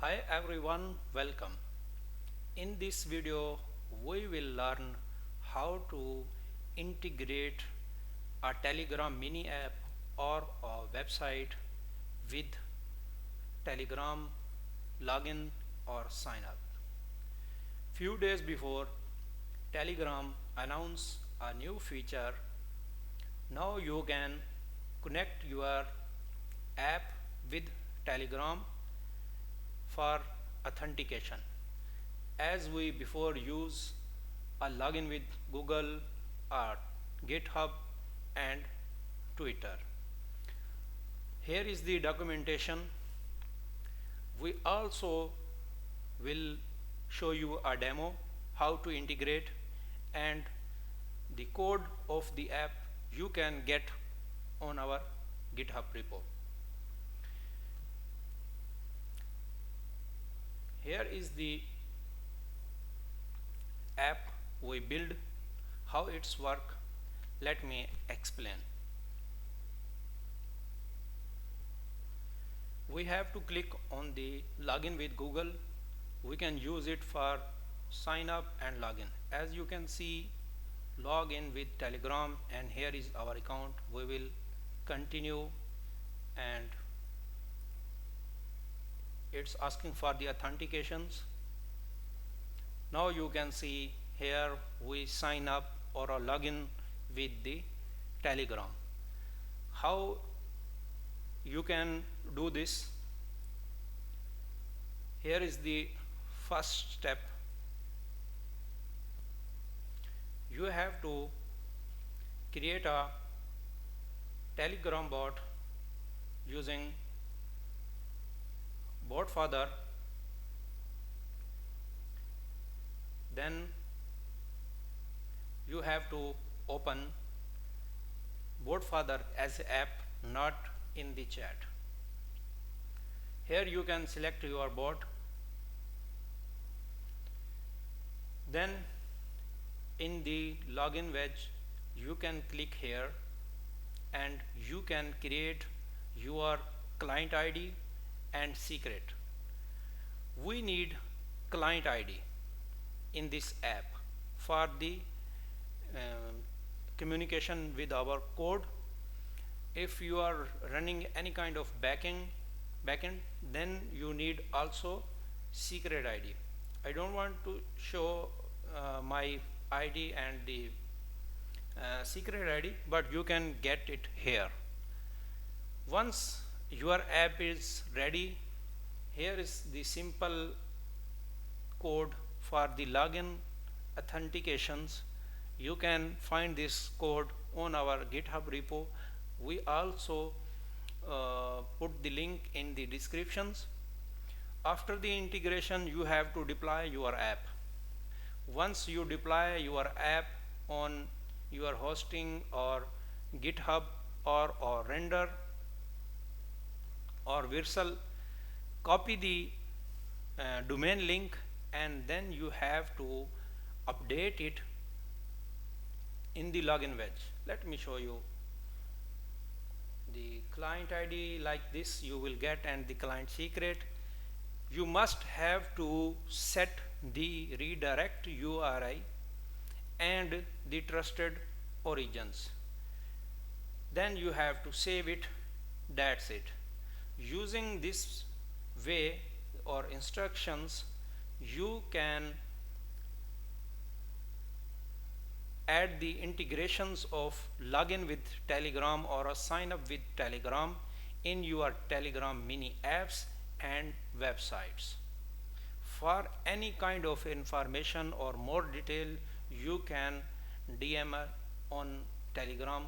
Hi everyone, welcome. In this video, we will learn how to integrate a Telegram mini app or a website with Telegram login or sign up. Few days before, Telegram announced a new feature. Now you can connect your app with Telegram for authentication, as we before use a login with Google or GitHub and Twitter. Here is the documentation. We also will show you a demo how to integrate, and the code of the app you can get on our GitHub repo. Here is the app we build. How it's work, let me explain. We have to click on the login with Google. We can use it for sign up and login. As you can see, login with Telegram, and here is our account. We will continue, and it's asking for the authentications. Now you can see here we sign up or a login with the Telegram. How you can do this? Here is the first step. You have to create a Telegram bot using bot father. Then you have to open bot father as app, not in the chat. Here you can select your bot. Then in the login wedge you can click here, and you can create your client ID and secret. We need client ID in this app for the communication with our code. If you are running any kind of backend, then you need also secret ID. I don't want to show my ID and the secret ID, but you can get it here. Once your app is ready, here is the simple code for the login authentications. You can find this code on our GitHub repo. We also put the link in the descriptions. After the integration, you have to deploy your app. Once you deploy your app on your hosting or GitHub or render or Virsal, copy the domain link, and then you have to update it in the login wedge. Let me show you. The client ID like this you will get, and the client secret. You must have to set the redirect URI and the trusted origins. Then you have to save it. That's it. Using this way or instructions, you can add the integrations of login with Telegram or a sign up with Telegram in your Telegram mini apps and websites. For any kind of information or more detail, you can DM on Telegram.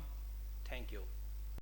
Thank you.